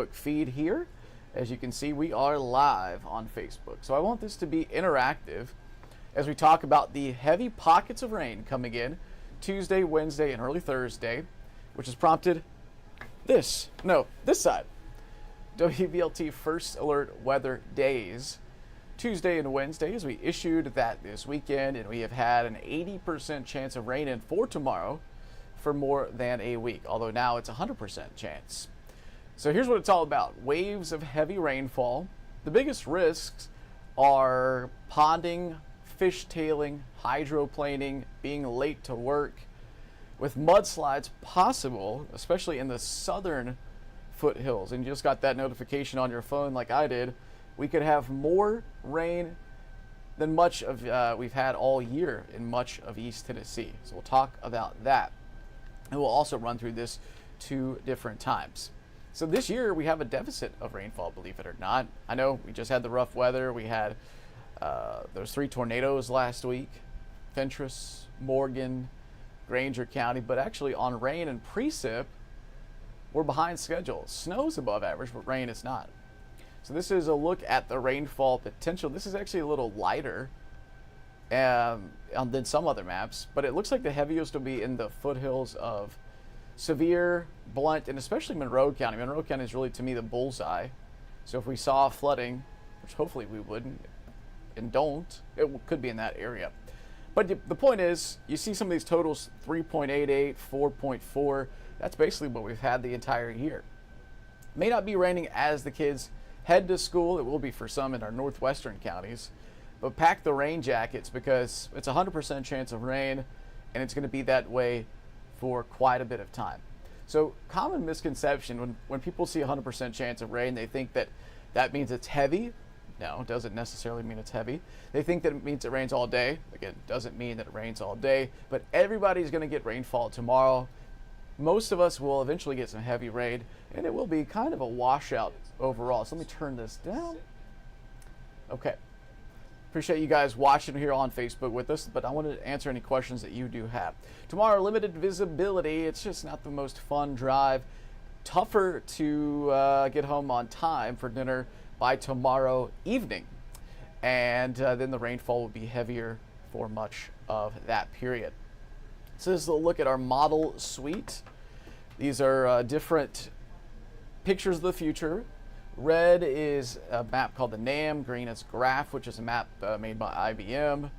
feed here. As you can see, we are live on Facebook. So I want this to be interactive as we talk about the heavy pockets of rain coming in Tuesday, Wednesday, and early Thursday, which has prompted this side. WVLT First Alert Weather Days. Tuesday and Wednesday, as we issued that this weekend, and we have had an 80% chance of rain in for tomorrow for more than a week, although now it's 100% chance. So here's what it's all about. Waves of heavy rainfall. The biggest risks are ponding, fishtailing, hydroplaning, being late to work, with mudslides possible, especially in the southern foothills. And you just got that notification on your phone like I did. We could have more rain than much of we've had all year in much of East Tennessee. So we'll talk about that. And we'll also run through this 2 different times. So this year we have a deficit of rainfall, believe it or not. I know we just had the rough weather. We had those 3 tornadoes last week, Fentress, Morgan, Granger County, but actually on rain and precip, we're behind schedule. Snow's above average, but rain is not. So this is a look at the rainfall potential. This is actually a little lighter than some other maps, but it looks like the heaviest will be in the foothills of Sevier, Blount, and especially Monroe County. Monroe County is really, to me, the bullseye. So if we saw flooding, which hopefully we wouldn't and don't, it could be in that area. But the point is, you see some of these totals, 3.88, 4.4. That's basically what we've had the entire year. May not be raining as the kids head to school. It will be for some in our northwestern counties. But pack the rain jackets because it's a 100% chance of rain, and it's going to be that way for quite a bit of time. So common misconception, when people see 100% chance of rain, they think that means it's heavy. No, it doesn't necessarily mean it's heavy. They think that it means it rains all day. Again, it doesn't mean that it rains all day, but everybody's going to get rainfall tomorrow. Most of us will eventually get some heavy rain, and it will be kind of a washout overall. So let me turn this down. Okay. Appreciate you guys watching here on Facebook with us, but I wanted to answer any questions that you do have. Tomorrow, limited visibility. It's just not the most fun drive. Tougher to get home on time for dinner by tomorrow evening. And then the rainfall will be heavier for much of that period. So this is a look at our model suite. These are different pictures of the future. Red is a map called the NAM. Green is Graph, which is a map made by IBM.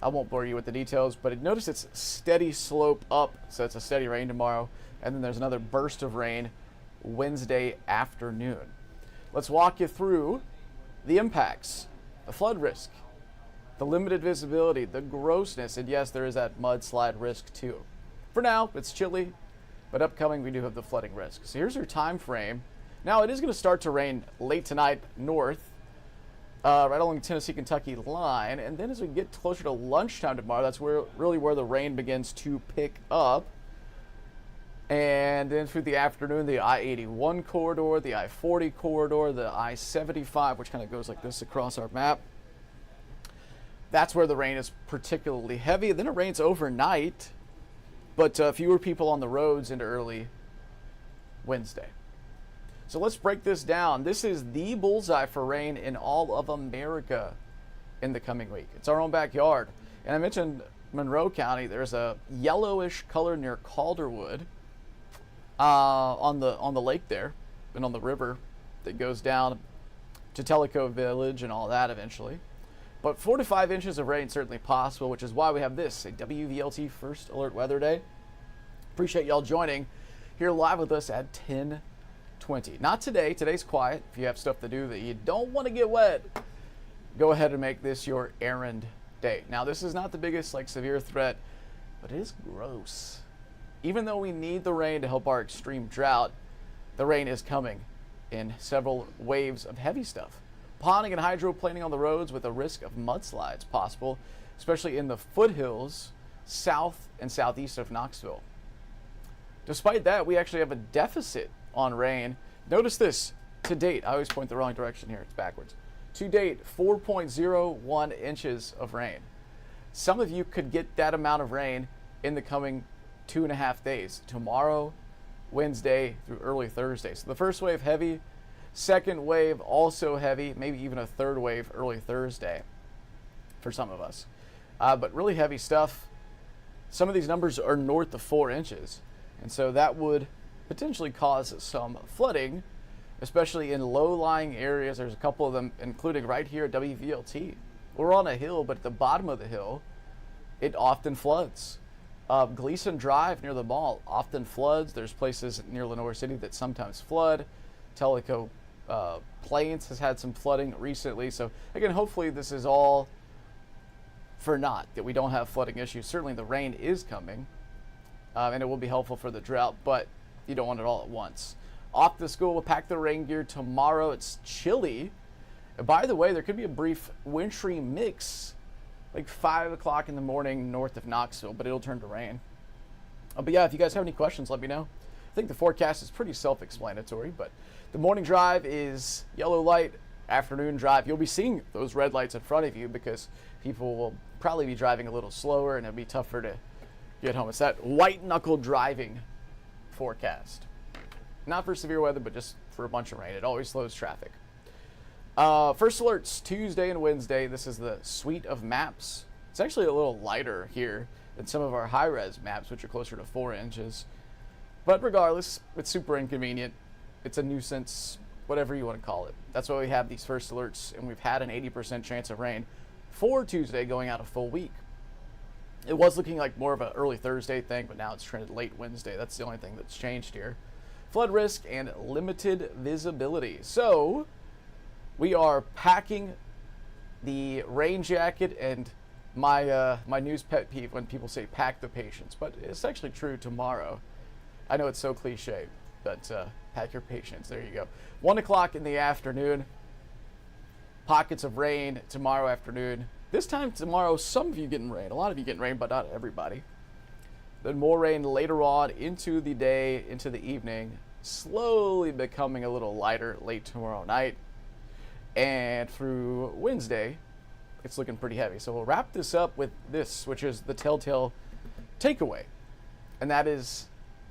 I won't bore you with the details, but notice it's steady slope up, so it's a steady rain tomorrow. And then there's another burst of rain Wednesday afternoon. Let's walk you through the impacts, the flood risk, the limited visibility, the grossness, and yes, there is that mudslide risk too. For now, it's chilly, but upcoming we do have the flooding risk. So here's your time frame. Now it is going to start to rain late tonight north, right along the Tennessee-Kentucky line, and then as we get closer to lunchtime tomorrow, that's really where the rain begins to pick up. And then through the afternoon, the I-81 corridor, the I-40 corridor, the I-75, which kind of goes like this across our map. That's where the rain is particularly heavy. Then it rains overnight, but fewer people on the roads into early Wednesday. So let's break this down. This is the bullseye for rain in all of America in the coming week. It's our own backyard. And I mentioned Monroe County. There's a yellowish color near Calderwood on the lake there and on the river that goes down to Tellico Village and all that eventually. But 4 to 5 inches of rain certainly possible, which is why we have this, a WVLT First Alert Weather Day. Appreciate y'all joining here live with us at 10:20. Not today. Today's quiet. If you have stuff to do that you don't want to get wet, go ahead and make this your errand day. Now, this is not the biggest severe threat, but it is gross. Even though we need the rain to help our extreme drought, the rain is coming in several waves of heavy stuff. Ponding and hydroplaning on the roads with a risk of mudslides possible, especially in the foothills south and southeast of Knoxville. Despite that, we actually have a deficit on rain. Notice this, to date, I always point the wrong direction here, it's backwards. To date, 4.01 inches of rain. Some of you could get that amount of rain in the coming 2.5 days, tomorrow, Wednesday through early Thursday. So the first wave heavy Second wave also heavy, maybe even a third wave early Thursday for some of us. But really heavy stuff. Some of these numbers are north of 4 inches, and so that would potentially cause some flooding, especially in low-lying areas. There's a couple of them, including right here at WVLT. We're on a hill, but at the bottom of the hill, it often floods. Gleason Drive near the mall often floods. There's places near Lenore City that sometimes flood. Tellico Plains has had some flooding recently. So again, hopefully this is all for naught, that we don't have flooding issues. Certainly the rain is coming, and it will be helpful for the drought, but you don't want it all at once. Off to school, we'll pack the rain gear tomorrow. It's chilly. And by the way, there could be a brief wintry mix like 5 o'clock in the morning north of Knoxville, but it'll turn to rain. But yeah, if you guys have any questions, let me know. I think the forecast is pretty self-explanatory, but the morning drive is yellow light, afternoon drive. You'll be seeing those red lights in front of you because people will probably be driving a little slower and it'll be tougher to get home. It's that white-knuckle driving forecast. Not for severe weather, but just for a bunch of rain. It always slows traffic. First alerts Tuesday and Wednesday. This is the suite of maps. It's actually a little lighter here than some of our high-res maps, which are closer to 4 inches. But regardless, it's super inconvenient. It's a nuisance, whatever you want to call it. That's why we have these first alerts, and we've had an 80% chance of rain for Tuesday going out a full week. It was looking like more of an early Thursday thing, but now it's trended late Wednesday. That's the only thing that's changed here. Flood risk and limited visibility. So we are packing the rain jacket, and my news pet peeve when people say pack the patience, but it's actually true tomorrow. I know it's so cliche, but pack your patience. There you go. 1 o'clock in the afternoon. Pockets of rain tomorrow afternoon. This time tomorrow, some of you getting rain. A lot of you getting rain, but not everybody. Then more rain later on into the day, into the evening, slowly becoming a little lighter late tomorrow night. And through Wednesday, it's looking pretty heavy. So we'll wrap this up with this, which is the telltale takeaway. And that is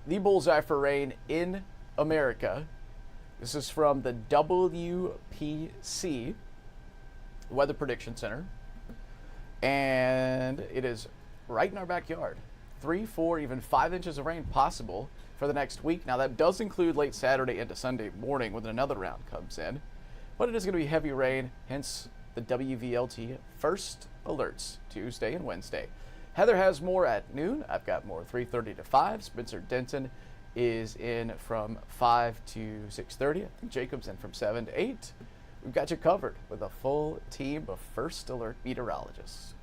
the bullseye for rain in America. This is from the WPC, Weather Prediction Center. And it is right in our backyard. 3, 4, even 5 inches of rain possible for the next week. Now that does include late Saturday into Sunday morning when another round comes in. But it is going to be heavy rain, hence the WVLT first alerts Tuesday and Wednesday. Heather has more at noon. I've got more 3:30 to 5. Spencer Denton is in from 5 to 6:30. I think Jacob's in from 7 to 8. We've got you covered with a full team of first alert meteorologists.